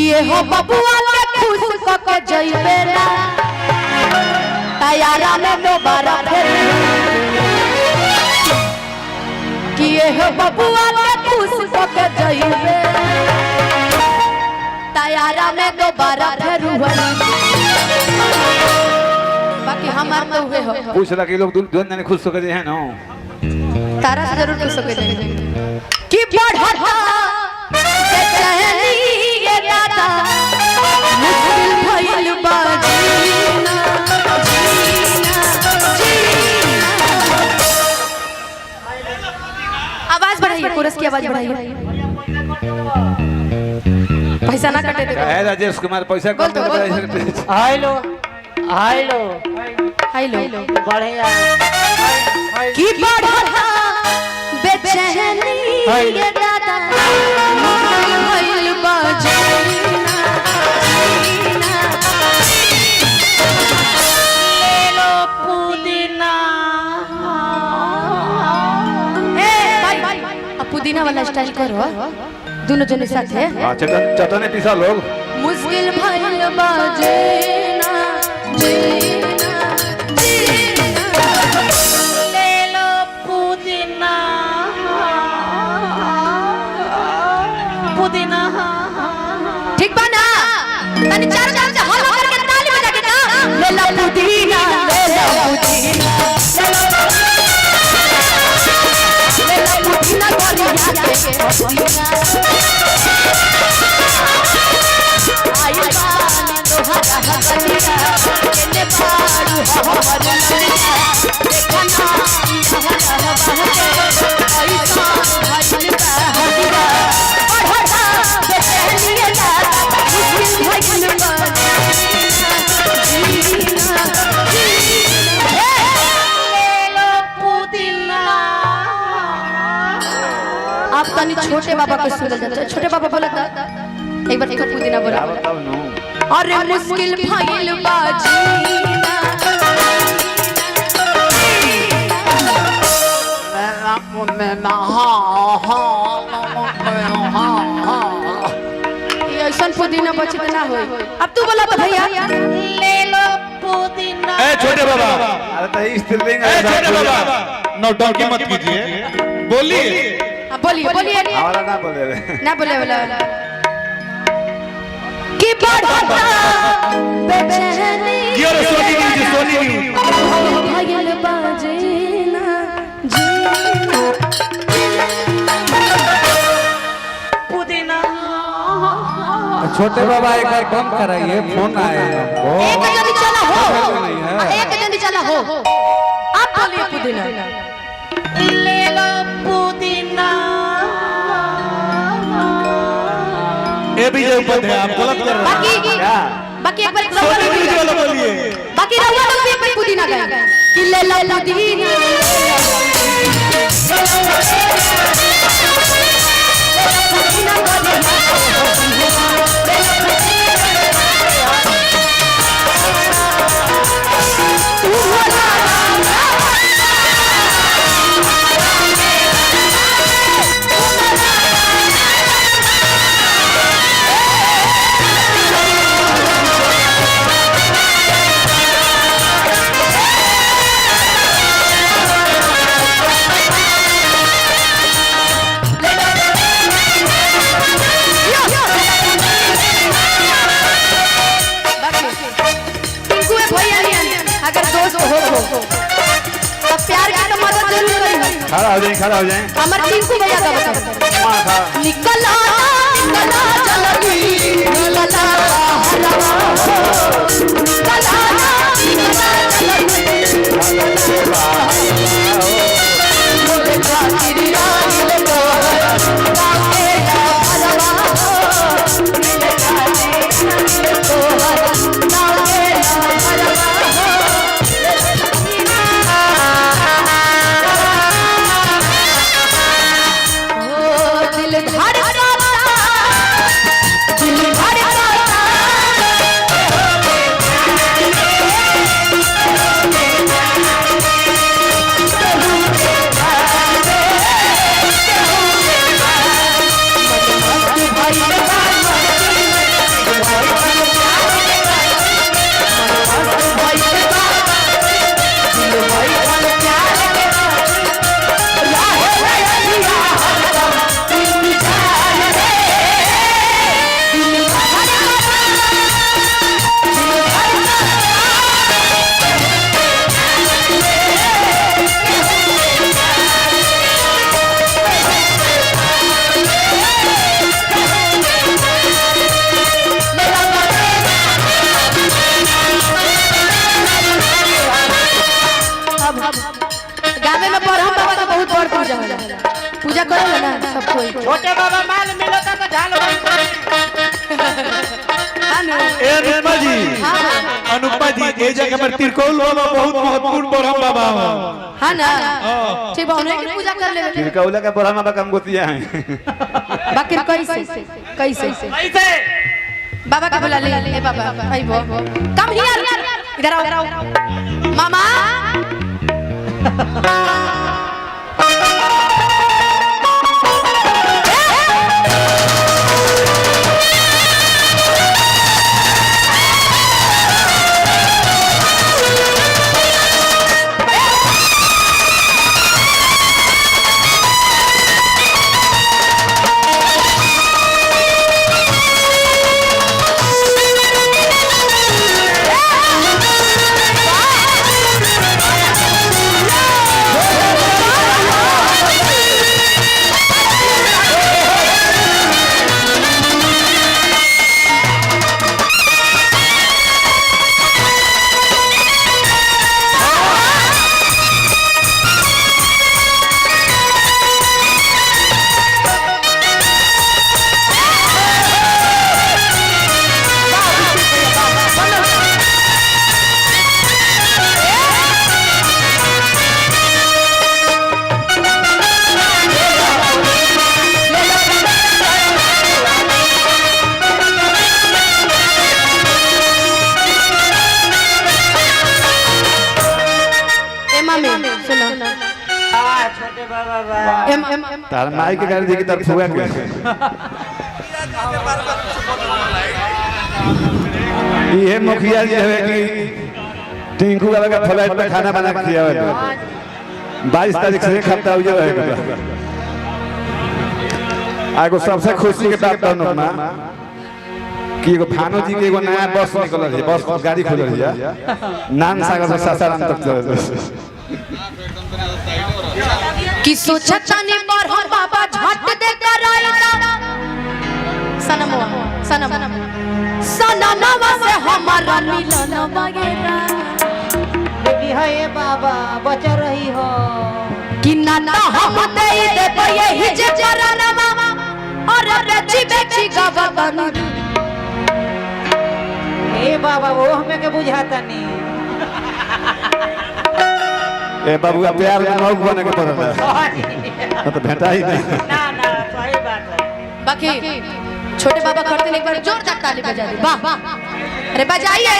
ये हो बबुआ के खुश क के जइबे ना तैयारा में दोबारा फिर कि ये हो बबुआ के खुश क के जइबे तैयारा में दोबारा फिर बाकी हमार तो हुए हो पूछ लगे लोग दुनिया ने खुश होकर है ना तारा से जरूर खुश होकर कि बढ़ता आवाज बढ़ाइए, कोरस की आवाज बढ़ाइए। पैसा ना कटे दे। है राजेश कुमार पैसा कम दे। हेलो हेलो हेलो बढ़िया की बढ़ा बेचैनी ये दादा भइल बाजीना हेलो पुदीना पुदीना वाला स्टाइल करो दोनों जने साथ है। हां चटने पिसा लोग मुश्किल भइल बाजीना जीना हेलो पुदीना पुदीना ठीक बा ना तनी चारों तरफ से हल्ला करके ताली बजा के का ले ला पुदीना ले ला पुदीना ले ला पुदीना गोरी याद के पुदीना आई बानी तोहरा हबलिया केने पारू हमर ललिया देखना तोहरा बहके ऐसा भइल बा हदिया बढ़ता बेचैनिया दादा मुश्किल भइल बा जीना हेलो पुदीना आप तनी छोटे बाबा को सुन जाते छोटे बाबा बोला था एक बार तो पुदीना बोला बताओ नो अरे मुश्किल भइल बा जीना ये ऐसा पुदीना बचत ना होई अब तू बोला तो भैया ले लो पुदीना ए छोटे बाबा, अरे तो स्त्रीलिंग ए है छोटे बाबा, नौटंकी मत कीजिए, बोलिए। बोलिए बोलिए हमारा ना बोले रे ना बोले बोला कि बढ़ता बेचैनी क्यों रे सोनी न्यूज, सोनी न्यूज। भइल बा जीना जीना पुदीना छोटे बाबा एक बार कम कराइए फोन आए एक जल्दी चला हो नहीं है। एक जल्दी चला हो आप बोलिए पुदीना ले लो पुदीना ए विजय उपाध्याय, आप गलत कर रहे हैं। बाकी एक बार सोनी न्यूज वाला बोलिए। बाकी रहुआ लोग भी एक बार पुदीना गाएं कि ले ला पुदीना अगर दोस्त हो तो प्यार की तो मदद जरूर करी खड़ा हो जाए हमारे टिंकू भैया का बताओ निकला निकला जलगी निकला हलवा निकला निकला जलगी मोरे खातिर आइल तोहर गाके हलवा मिले खातिर तोहर गाके हलवा दिल धड़कता छोटे बाबा माल मिलता तो झाल ए अनुपमा जी अनुपमा जी ए जगह पर तिरकोल बाबा बहुत महत्वपूर्ण ब्रह्म बाबा हां ना ठीक बा उन्हें की पूजा कर ले तिरकौला का ब्रह्म बाबा कम गोतिया है बाकी कैसे कैसे कैसे बाबा का बुला ले ए बाबा भाई वो कम हियर इधर आओ मामा छोटे बाबा तार माई के गाड़ी देखी तार फुआ के ये मुखिया जी है कि टिंकू बाबा का फ्लाइट पे खाना बना के खियावे 22 तारीख से एक हफ्ता हो जाएगा आगो सबसे खुशी के बात कहनो ना कि एगो भानो जी के एगो नया बस निकलल है बस गाड़ी खुलल है नान सागर से सासाराम तक चले कि सोचतानी पर हम बाबा झट दे कर आइला सनमवा सनमवा से हमारा मिलन वगैरह बेबी है ये बाबा बचा रही हो कि नाना हम दे दे यही जे चरणवा और बेची बेची गवन ए बाबा वो हमें के बुझाता नहीं ए बाबूआ प्यार में नौक बने के पड़ता है तो भेटा ही नहीं ना ना सही बात है बाकी छोटे बाबा करते एक बार जोर तक ताली बजा दे वाह अरे बजाइए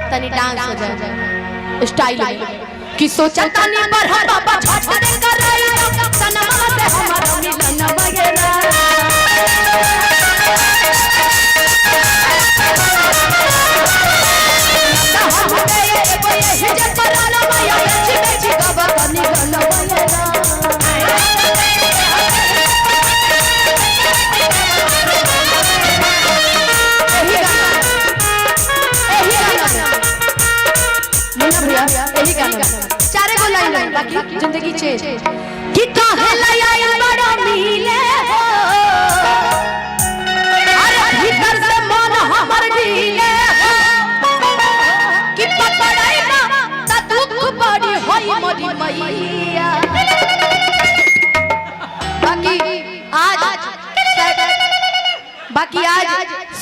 तनी डांस हो जाए स्टाइल में कि सोचा तानी पर हम बाबा झट दे कर आइला सनमवा से हमारा मिलन वगैरह चारे को लाइन बाकी जिंदगी चेंज कि काहे लाया बड़ा मिले हो अरे भीतर से मन हमर ढीले हो कि पकड़ाई ना त दुख बड़ी होई मोरी मैया बाकी आज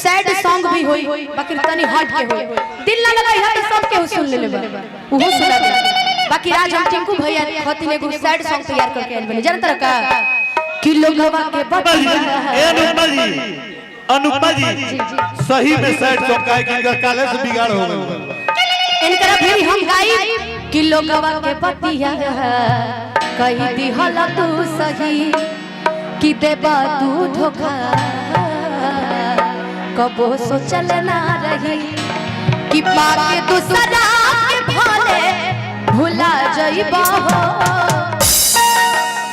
सैड सॉन्ग भी होई बाकी तनी हट के होई दिल ना लगाई है तो सब के सुन ले लेबा ओहो सुना दे बाकी आज हम टिंकू भैया खती ने एगो सैड सॉन्ग तैयार करके आइल बने जानत का कि लोगवा के बतिया अनुपमा जी सही में सैड सॉन्ग का कि काले से बिगाड़ हो गए इनकरा फिर हम गाई कि लोगवा के बतिया कही दी हला तू सही कि देबा तू धोखा कबो सोचल ना रही कि पाके दूसरा के भोले भुला जइबा हो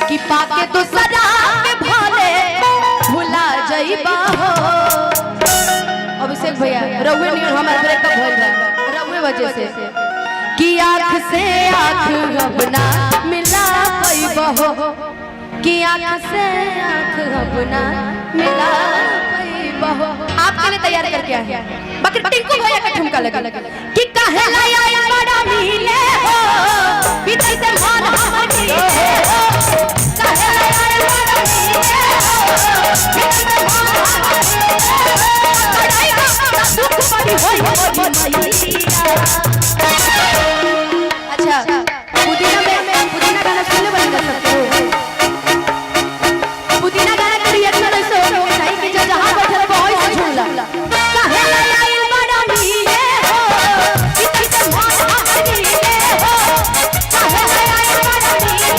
कि पाके दूसरा के भोले भुला जइबा हो अभिषेक भैया रउए नहीं हमारा ब्रेकअप होइल बा रउए वजह से कि आँख से आँख अपना मिला पैबा हो कि आँख से आँख अपना मिला पैबा हो आपके लिए तैयार करके आए हैं बाकी टिंकू भैया का ठुमका लगा कि काहे लाया बड़ा मिले हो विजय से मान हम मिले हो काहे लाया अच्छा पुदीना गाना सुनने वाले कर सकते हो। पुदीना गाना के रिएक्शन ऐसे होना चाहिए कि जो जहां बैठे रहो वहीं से झूमला काहे आइल बड़ा मिले हो किसी से मन हरिले हो काहे आइल बड़ा मिले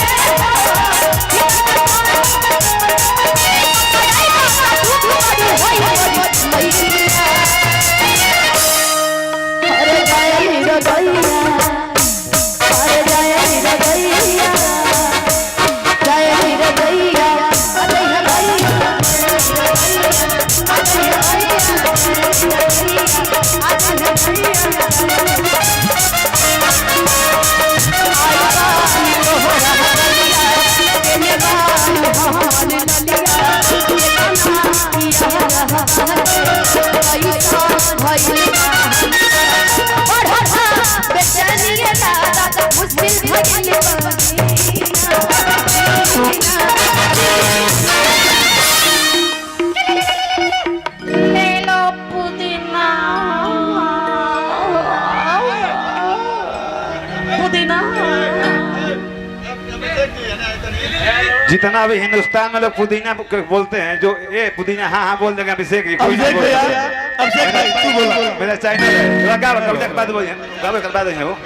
जितना भी हिंदुस्तान में लोग पुदीना बोलते हैं जो ये पुदीना हाँ हाँ बोल देगा अभिषेक जी कोई नहीं अभिषेक भैया बोलेगा। अभिषेक भाई तू बोला मेरा चैनल है थोड़ा गा कविता के बाद बोलिए गा करवा देंगे वो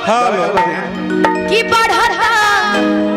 हाँ गा करवा देंगे। कि बढ़ा